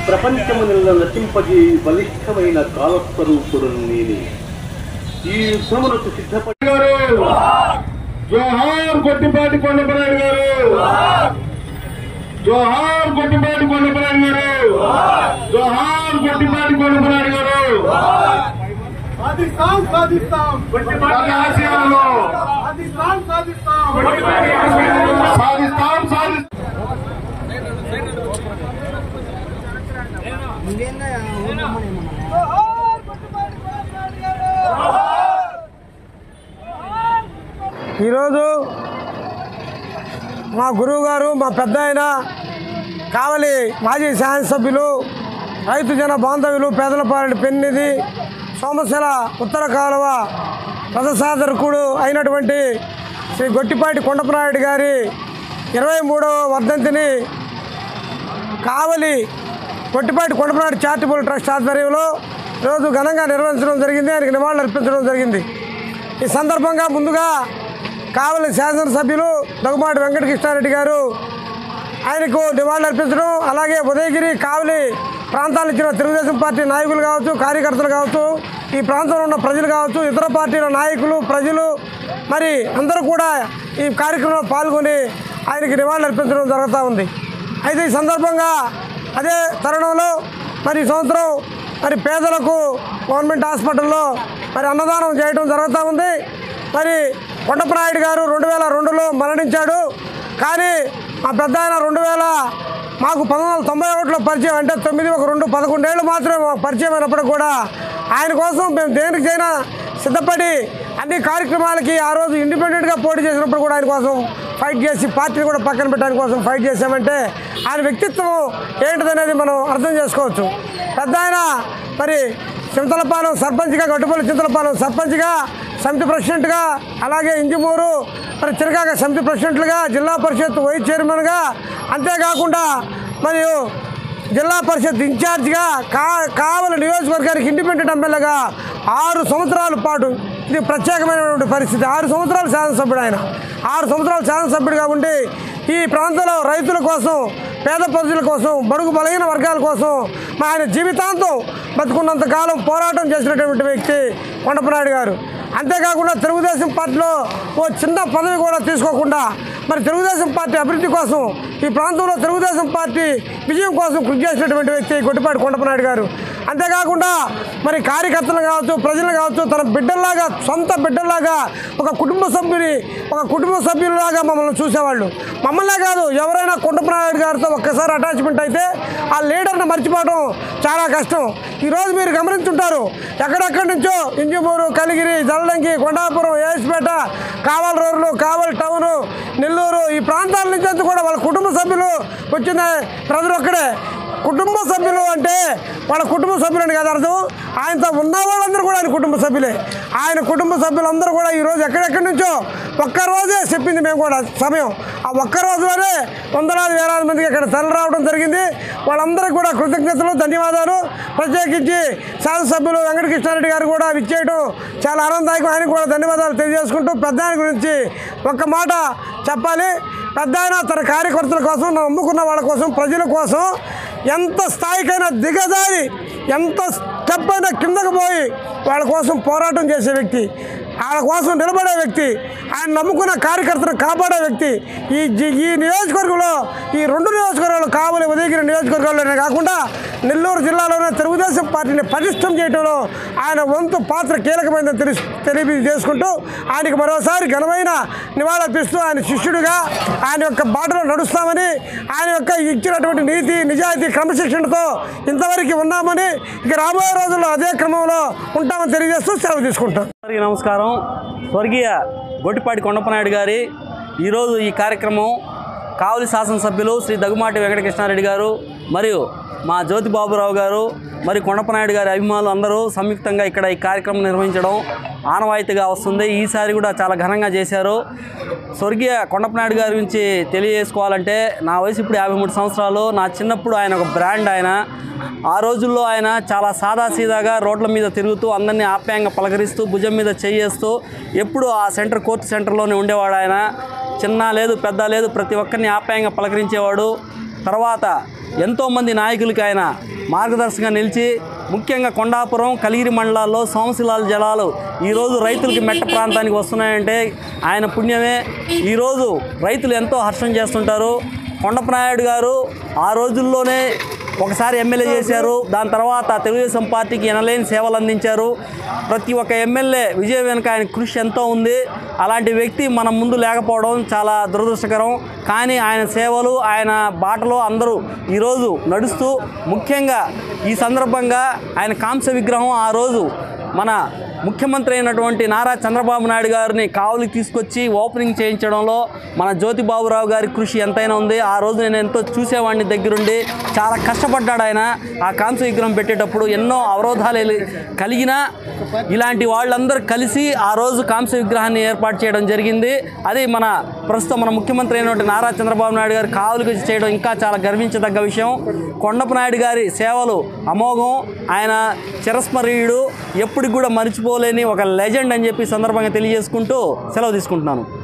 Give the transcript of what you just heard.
ప్రపంచమున నశింపజే బలిష్టమైన కాలస్వరూపుడు నేనే. ఈ యుద్ధమునకు సిద్ధపడ్డారు. జోహార్ గొట్టిపాటి కొండపనాయుడు గారు, జోహార్ గొట్టిపాటి కొండపనాయుడు గారు, జోహార్ గొట్టిపాటి కొండపనాయుడు గారు. సాధిస్తాం సాధిస్తాం గొట్టిపాటి ఆశయాలను సాధిస్తాం సాధిస్తాం సాధిస్తాం సాధిస్తాం. ఈరోజు మా గురువు గారు, మా పెద్ద ఆయన కావలి మాజీ శాసనసభ్యులు, రైతు జన బాంధవ్యులు, పేదలపాలెం పెన్నిధి, సోమశిల ఉత్తర కాలువ రథసాధకుడు అయినటువంటి శ్రీ గొట్టిపాటి కొండపనాయుడు గారి 23వ వర్ధంతిని కావలి గొట్టిపాటి కొండపనాయుడు చారిటబుల్ ట్రస్ట్ ఆధ్వర్యంలో ఈరోజు ఘనంగా నిర్వహించడం జరిగింది. ఆయనకు నివాళులు అర్పించడం జరిగింది. ఈ సందర్భంగా ముందుగా కావలి శాసనసభ్యులు దగ్గుమాటి వెంకటకృష్ణారెడ్డి గారు ఆయనకు నివాళులు అర్పించడం, అలాగే ఉదయగిరి కావలి ప్రాంతాలు ఇచ్చిన తెలుగుదేశం పార్టీ నాయకులు కావచ్చు, కార్యకర్తలు కావచ్చు, ఈ ప్రాంతంలో ఉన్న ప్రజలు కావచ్చు, ఇతర పార్టీల నాయకులు, ప్రజలు మరి అందరూ కూడా ఈ కార్యక్రమంలో పాల్గొని ఆయనకి నివాళులు అర్పించడం జరుగుతూ ఉంది. అయితే ఈ సందర్భంగా అదే తరుణంలో మరి ఈ సంవత్సరం మరి పేదలకు గవర్నమెంట్ హాస్పిటల్లో మరి అన్నదానం చేయడం జరుగుతూ ఉంది. మరి కొండపనాయుడు గారు 2002లో మరణించాడు. కానీ మా పెద్ద ఆయన మాకు 1991లో పరిచయం, అంటే 11 ఏళ్ళు మాత్రమే మాకు పరిచయం అయినప్పుడు కూడా ఆయన కోసం మేము దేనికైనా సిద్ధపడి అన్ని కార్యక్రమాలకి ఆ రోజు ఇండిపెండెంట్గా పోటీ చేసినప్పుడు కూడా ఆయన కోసం ఫైట్ చేసి పార్టీని కూడా పక్కన పెట్టడానికి కోసం ఫైట్ చేసామంటే ఆయన వ్యక్తిత్వం ఏంటిదనేది మనం అర్థం చేసుకోవచ్చు. పెద్ద ఆయన మరి చింతలపాలెం సర్పంచ్గా, గట్టుపల్లి చింతలపాలెం సర్పంచ్గా, సమితి ప్రెసిడెంట్గా, అలాగే ఇంజమూరు మరి చిరకాక సమితి ప్రెసిడెంట్లుగా, జిల్లా పరిషత్ వైస్ చైర్మన్గా, అంతేకాకుండా మరియు జిల్లా పరిషత్ ఇన్ఛార్జిగా, కావలి నియోజకవర్గానికి ఇండిపెండెంట్ ఎమ్మెల్యేగా 6 సంవత్సరాల పాటు, ఇది ప్రత్యేకమైనటువంటి పరిస్థితి. 6 సంవత్సరాలు శాసనసభ్యుడు ఆయన. 6 సంవత్సరాలు శాసనసభ్యుడిగా ఉండి ఈ ప్రాంతంలో రైతుల కోసం, పేద ప్రజల కోసం, బడుగు బలహీన వర్గాల కోసం ఆయన జీవితాంతం బతుకున్నంత కాలం పోరాటం చేసినటువంటి వ్యక్తి కొండపనాయుడు గారు. అంతేకాకుండా తెలుగుదేశం పార్టీలో ఓ చిన్న పదవి కూడా తీసుకోకుండా మరి తెలుగుదేశం పార్టీ అభివృద్ధి కోసం, ఈ ప్రాంతంలో తెలుగుదేశం పార్టీ విజయం కోసం కృషి చేసినటువంటి వ్యక్తి గొట్టిపాటి కొండపనాయుడు గారు. అంతేకాకుండా మరి కార్యకర్తలు కావచ్చు, ప్రజలు కావచ్చు, తన బిడ్డల్లాగా, సొంత బిడ్డల్లాగా, ఒక కుటుంబ సభ్యులాగా మమ్మల్ని చూసేవాళ్ళు. మమ్మల్నే కాదు, ఎవరైనా కొండపనాయుడు గారితో ఒక్కసారి అటాచ్మెంట్ అయితే ఆ లీడర్ని మర్చిపోవడం చాలా కష్టం. ఈరోజు మీరు గమనించుంటారు, ఎక్కడెక్కడి నుంచో ఇంజమూరు, కలిగిరి, జల్లంకి, కొండాపురం, ఏఎస్పేట, కావలి రోడ్లు, కావలి టౌను, నెల్లూరు, ఈ ప్రాంతాల నుంచి అంతా కూడా వాళ్ళ కుటుంబ సభ్యులు వచ్చిన ప్రజలు ఒక్కడే. కుటుంబ సభ్యులు అంటే వాళ్ళ కుటుంబ సభ్యులని కదా అర్థం. ఆయనతో ఉన్న వాళ్ళందరూ కూడా ఆయన కుటుంబ సభ్యులే. ఆయన కుటుంబ సభ్యులందరూ కూడా ఈరోజు ఎక్కడెక్కడి నుంచో ఒక్కరోజే చెప్పింది మేము కూడా సమయం, ఆ ఒక్కరోజులోనే వందలాది వేలాది మందికి ఇక్కడ తరలి రావడం జరిగింది. వాళ్ళందరికీ కూడా కృతజ్ఞతలు, ధన్యవాదాలు. ప్రత్యేకించి శాసనసభ్యులు వెంకటకృష్ణారెడ్డి గారు కూడా విచ్చేయడం చాలా ఆనందదాయకం. ఆయనకు కూడా ధన్యవాదాలు తెలియజేసుకుంటూ పెద్ద ఆయన గురించి ఒక్క మాట చెప్పాలి. పెద్ద ఆయన తన కార్యకర్తల కోసం, నమ్ముకున్న వాళ్ళ కోసం, ప్రజల కోసం ఎంత స్థాయికైనా దిగజారి, ఎంత స్టెప్ అయినా కిందకు పోయి వాళ్ళ కోసం పోరాటం చేసే వ్యక్తి, వాళ్ళ కోసం నిలబడే వ్యక్తి, ఆయన నమ్ముకున్న కార్యకర్తను కాపాడే వ్యక్తి. ఈ నియోజకవర్గంలో, ఈ 2 నియోజకవర్గాలు, కావలి, ఉదయగిరి నియోజకవర్గాల్లోనే కాకుండా నెల్లూరు జిల్లాలోనే తెలుగుదేశం పార్టీని పటిష్టం చేయడంలో ఆయన వంతు పాత్ర కీలకమైనదని తెలియజేసుకుంటూ ఆయనకు మరోసారి ఘనమైన నివాళులర్పిస్తూ ఆయన శిష్యుడిగా ఆయన యొక్క బాటలో నడుస్తామని, ఆయన యొక్క ఇచ్చినటువంటి నీతి, నిజాయితీ, క్రమశిక్షణతో ఇంతవరకు ఉన్నామని, ఇక రాబోయే రోజుల్లో అదే క్రమంలో ఉంటామని తెలియజేస్తూ సెలవు తీసుకుంటాం. నమస్కారం. స్వర్గీయ గొట్టిపాటి కొండపనాయుడు గారి ఈరోజు ఈ కార్యక్రమం కావలి శాసనసభ్యులు శ్రీ దగ్గుమాటి వెంకటకృష్ణారెడ్డి గారు మరియు మా జ్యోతిబాబురావు గారు మరి కొండపనాయుడు గారి అభిమానులు అందరూ సంయుక్తంగా ఇక్కడ ఈ కార్యక్రమం నిర్వహించడం ఆనవాయితీగా వస్తుంది. ఈసారి కూడా చాలా ఘనంగా చేశారు. స్వర్గీయ కొండపనాయుడు గారి గురించి తెలియజేసుకోవాలంటే, నా వయసు ఇప్పుడు 53 సంవత్సరాలు. నా చిన్నప్పుడు ఆయన ఒక బ్రాండ్. ఆయన ఆ రోజుల్లో ఆయన చాలా సాదాసీదాగా రోడ్ల మీద తిరుగుతూ అందరినీ ఆప్యాయంగా పలకరిస్తూ భుజం మీద చేయేస్తూ ఎప్పుడు ఆ కోర్టు సెంటర్లోనే ఉండేవాడు. ఆయన చిన్న లేదు, పెద్ద లేదు, ప్రతి ఒక్కరిని ఆప్యాయంగా పలకరించేవాడు. తర్వాత ఎంతోమంది నాయకులకి ఆయన మార్గదర్శకంగా నిలిచి ముఖ్యంగా కొండాపురం కలిగిరి మండలాల్లో సోమశిలాల జలాలు ఈరోజు రైతులకి మెట్ట ప్రాంతానికి వస్తున్నాయంటే ఆయన పుణ్యమే. ఈరోజు రైతులు ఎంతో హర్షం చేస్తుంటారు. కొండపనాయుడు గారు ఆ రోజుల్లోనే ఒకసారి ఎమ్మెల్యే చేశారు. దాని తర్వాత తెలుగుదేశం పార్టీకి ఎనలేని సేవలు అందించారు. ప్రతి ఒక్క ఎమ్మెల్యే విజయం వెనుక ఆయన కృషి ఎంతో ఉంది. అలాంటి వ్యక్తి మన ముందు లేకపోవడం చాలా దురదృష్టకరం. కానీ ఆయన సేవలు, ఆయన బాటలో అందరూ ఈరోజు నడుస్తూ, ముఖ్యంగా ఈ సందర్భంగా ఆయన కాంస్య విగ్రహం ఆ రోజు మన ముఖ్యమంత్రి అయినటువంటి నారా చంద్రబాబు నాయుడు గారిని కావలికి తీసుకొచ్చి ఓపెనింగ్ చేయించడంలో మన జ్యోతిబాబురావు గారి కృషి ఎంతైనా ఉంది. ఆ రోజు నేను ఎంతో చూసేవాడిని దగ్గరుండి. చాలా కష్టపడ్డాడు ఆయన. ఆ కాంస్య విగ్రహం పెట్టేటప్పుడు ఎన్నో అవరోధాలు కలిగినా ఇలాంటి వాళ్ళందరూ కలిసి ఆ రోజు కాంస్య విగ్రహాన్ని ఏర్పాటు చేయడం జరిగింది. అది ప్రస్తుతం మన ముఖ్యమంత్రి అయినటువంటి నారా చంద్రబాబు నాయుడు గారు కావలికి చేయడం ఇంకా చాలా గర్వించదగ్గ విషయం. కొండపనాయుడు గారి సేవలు అమోఘం. ఆయన చిరస్మరణీయుడు, ఎప్పటికి కూడా మర్చిపోలేని ఒక లెజెండ్ అని చెప్పి సందర్భంగా తెలియజేసుకుంటూ సెలవు తీసుకుంటున్నాను.